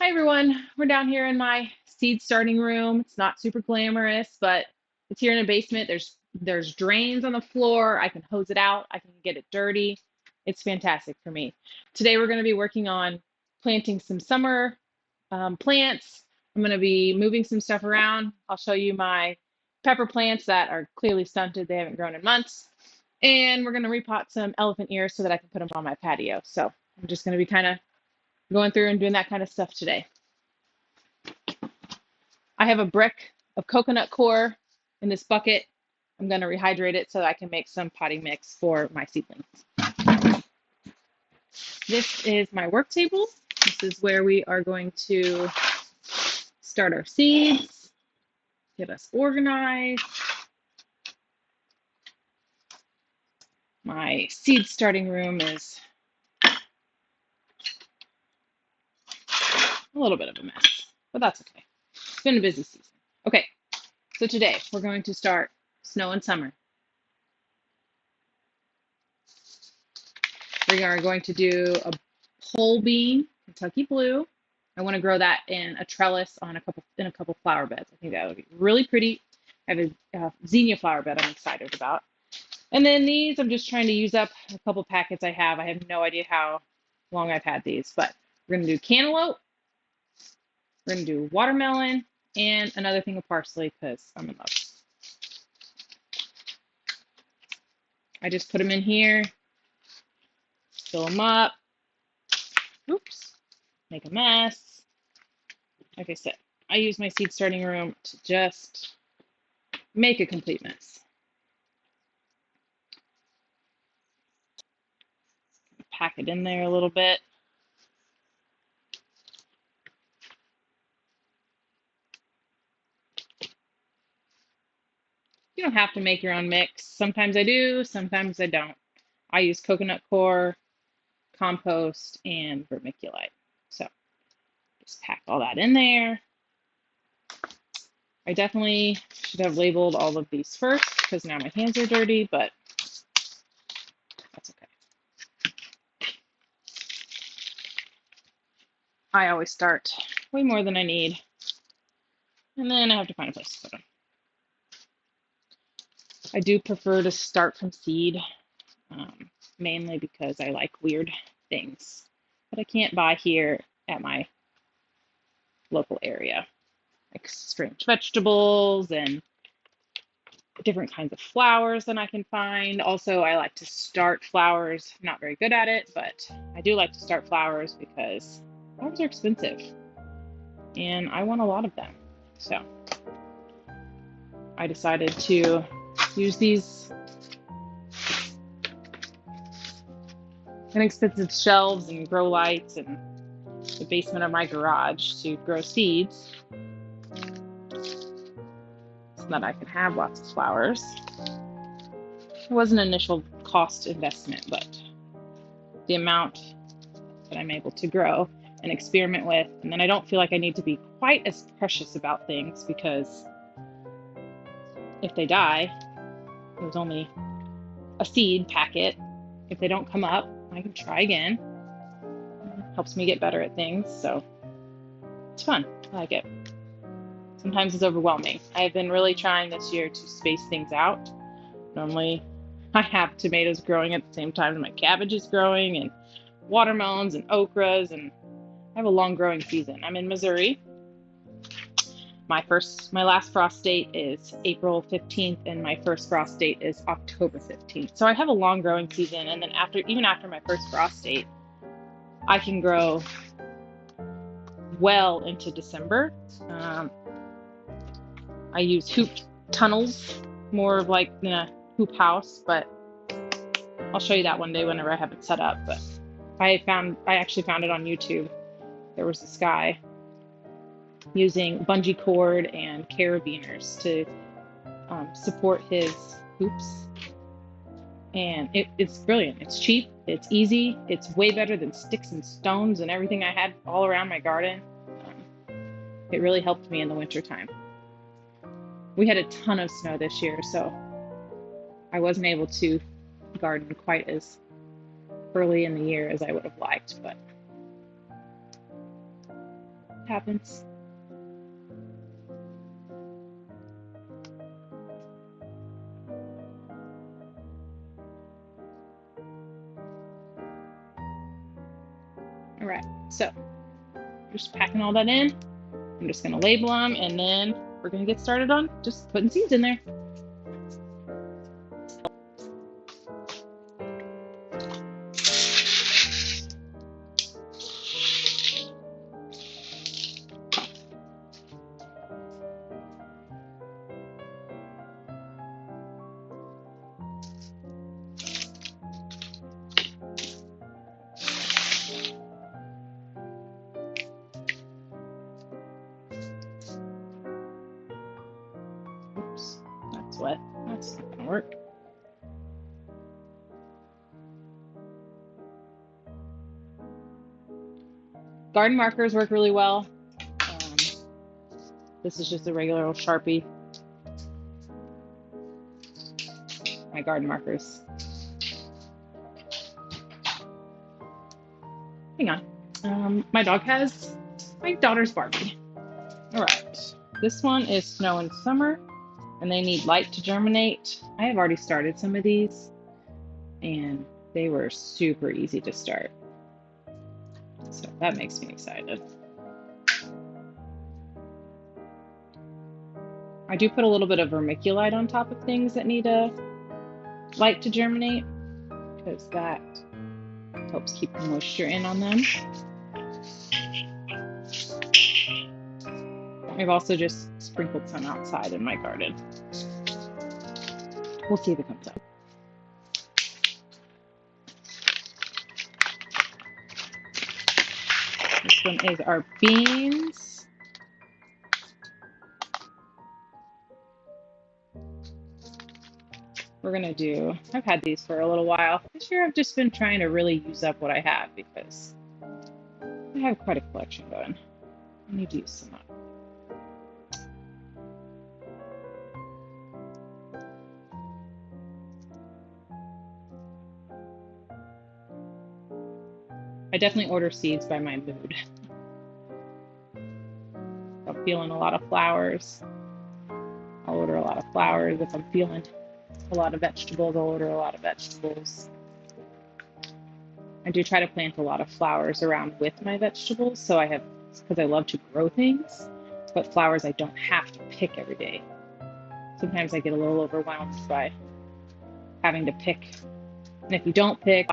Hi everyone. We're down here in my seed starting room. It's not super glamorous, but it's here in a basement. There's drains on the floor. I can hose it out. I can get it dirty. It's fantastic for me. Today we're going to be working on planting some summer plants. I'm going to be moving some stuff around. I'll show you my pepper plants that are clearly stunted. They haven't grown in months. And we're going to repot some elephant ears so that I can put them on my patio. So I'm just going to be kind of going through and doing that kind of stuff today. I have a brick of coconut coir in this bucket. I'm going to rehydrate it so that I can make some potting mix for my seedlings. This is my work table. This is where we are going to start our seeds, get us organized. My seed starting room is a little bit of a mess, but that's okay. It's been a busy season. Okay, so today we're going to start snow and summer. We are going to do a pole bean, Kentucky blue. I want to grow that in a trellis on a couple flower beds. I think that would be really pretty. I have a zinnia flower bed I'm excited about. And then these, I'm just trying to use up a couple packets I have. I have no idea how long I've had these, but we're going to do cantaloupe. We're going to do watermelon and another thing of parsley because I'm in love. I just put them in here, fill them up. Oops, make a mess. Like I said, I use my seed starting room to just make a complete mess. Pack it in there a little bit. You don't have to make your own mix. Sometimes I do, sometimes I don't. I use coconut coir, compost, and vermiculite. So just pack all that in there. I definitely should have labeled all of these first because now my hands are dirty, but that's okay. I always start way more than I need, and then I have to find a place to put them. I do prefer to start from seed, mainly because I like weird things that I can't buy here at my local area, like strange vegetables and different kinds of flowers than I can find. Also, I like to start flowers. I'm not very good at it, but I do like to start flowers because flowers are expensive and I want a lot of them. So I decided to use these inexpensive shelves and grow lights in the basement of my garage to grow seeds so that I can have lots of flowers. It was an initial cost investment, but the amount that I'm able to grow and experiment with, and then I don't feel like I need to be quite as precious about things because if they die, it was only a seed packet. If they don't come up, I can try again. It helps me get better at things, so it's fun. I like it. Sometimes it's overwhelming. I have been really trying this year to space things out. Normally, I have tomatoes growing at the same time as my cabbage is growing, and watermelons and okras, and I have a long growing season. I'm in Missouri. My last frost date is April 15th, and my first frost date is October 15th. So I have a long growing season, and then even after my first frost date, I can grow well into December. I use hoop tunnels, more of like in a hoop house, but I'll show you that one day whenever I have it set up. But I actually found it on YouTube. There was this guy using bungee cord and carabiners to support his hoops. And it's brilliant. It's cheap, it's easy, it's way better than sticks and stones and everything I had all around my garden. It really helped me in the wintertime. We had a ton of snow this year, so I wasn't able to garden quite as early in the year as I would have liked, but happens. All right, so just packing all that in. I'm just gonna label them, and then we're gonna get started on just putting seeds in there. Oops, that's wet. That's not gonna work. Garden markers work really well. This is just a regular old Sharpie. My garden markers. Hang on. My dog has my daughter's Barbie. All right. This one is Snow and Summer, and they need light to germinate. I have already started some of these, and they were super easy to start. So that makes me excited. I do put a little bit of vermiculite on top of things that need a light to germinate, because that helps keep the moisture in on them. I've also just sprinkled some outside in my garden. We'll see if it comes up. This one is our beans. We're gonna do, I've had these for a little while. This year I've just been trying to really use up what I have because I have quite a collection going. I need to use some up. I definitely order seeds by my mood. If I'm feeling a lot of flowers, I'll order a lot of flowers. If I'm feeling a lot of vegetables, I'll order a lot of vegetables. I do try to plant a lot of flowers around with my vegetables, so I have, because I love to grow things, but flowers I don't have to pick every day. Sometimes I get a little overwhelmed by having to pick, and if you don't pick,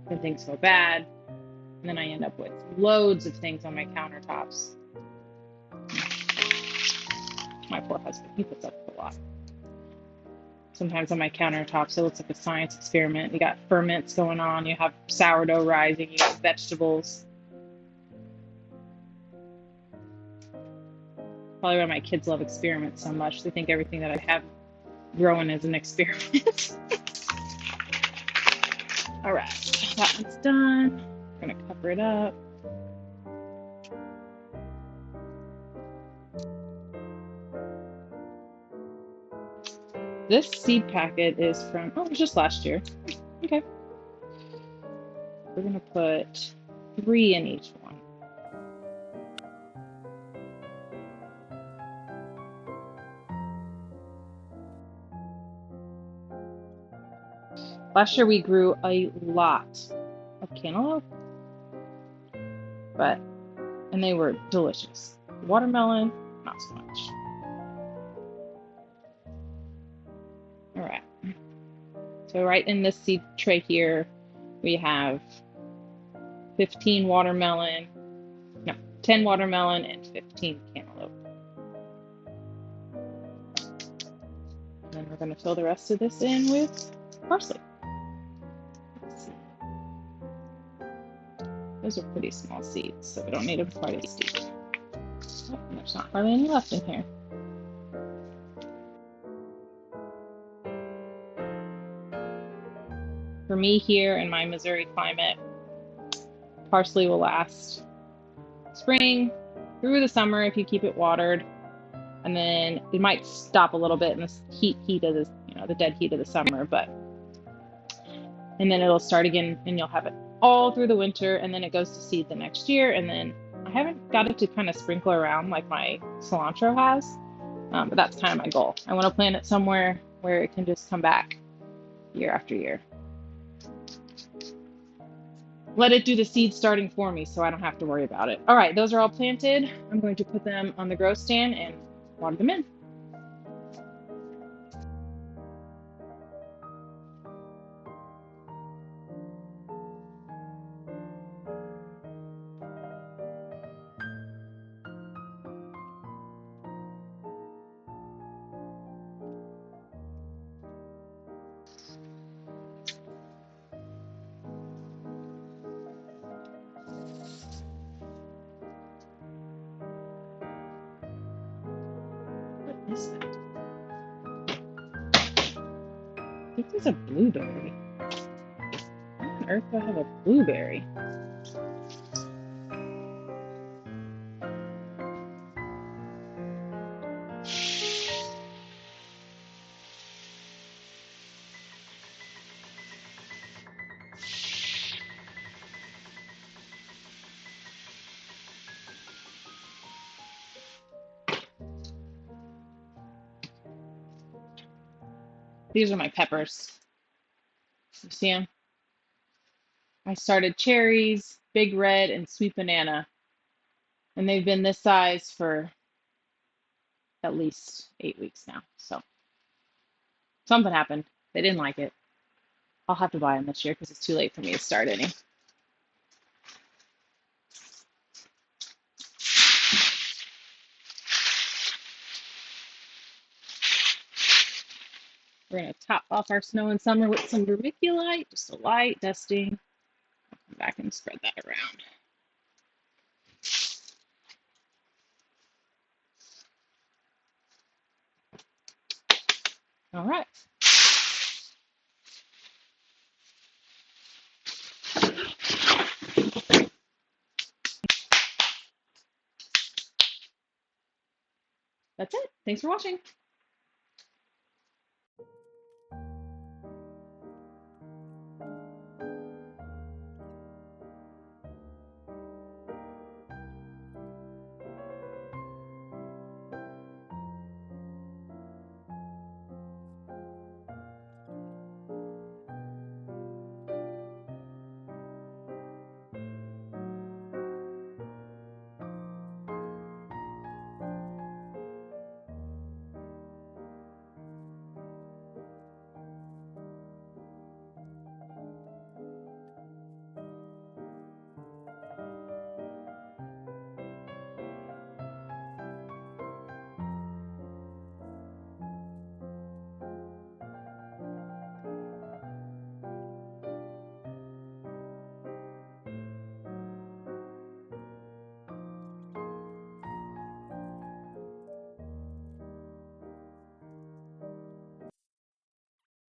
then things go bad, and then I end up with loads of things on my countertops. My poor husband, he puts up with a lot. Sometimes on my countertops, it looks like a science experiment. You got ferments going on, you have sourdough rising, you got vegetables. Probably why my kids love experiments so much. They think everything that I have growing is an experiment. All right, that one's done. I'm gonna cover it up. This seed packet is from, oh, it was just last year. Okay. We're gonna put 3 in each one. Last year we grew a lot of cantaloupe, and they were delicious. Watermelon, not so much. All right. So right in this seed tray here, we have 10 watermelon and 15 cantaloupe. And then we're going to fill the rest of this in with parsley. Let's see. Those are pretty small seeds, so we don't need them quite as deep. Oh, there's not hardly any left in here. For me here in my Missouri climate, parsley will last spring through the summer if you keep it watered, and then it might stop a little bit in the heat of the dead heat of the summer, and then it'll start again, and you'll have it all through the winter, and then it goes to seed the next year. And then I haven't got it to kind of sprinkle around like my cilantro has, but that's kind of my goal. I want to plant it somewhere where it can just come back year after year. Let it do the seed starting for me so I don't have to worry about it. All right, those are all planted. I'm going to put them on the grow stand and water them in. What is that? I think there's a blueberry. Why on earth do I have a blueberry? These are my peppers. You see them? I started cherries, big red, and sweet banana, and they've been this size for at least 8 weeks now. So something happened. They didn't like it. I'll have to buy them this year because it's too late for me to start any. We're going to top off our snow and summer with some vermiculite, just a light dusting. I'll come back and spread that around. All right. That's it. Thanks for watching.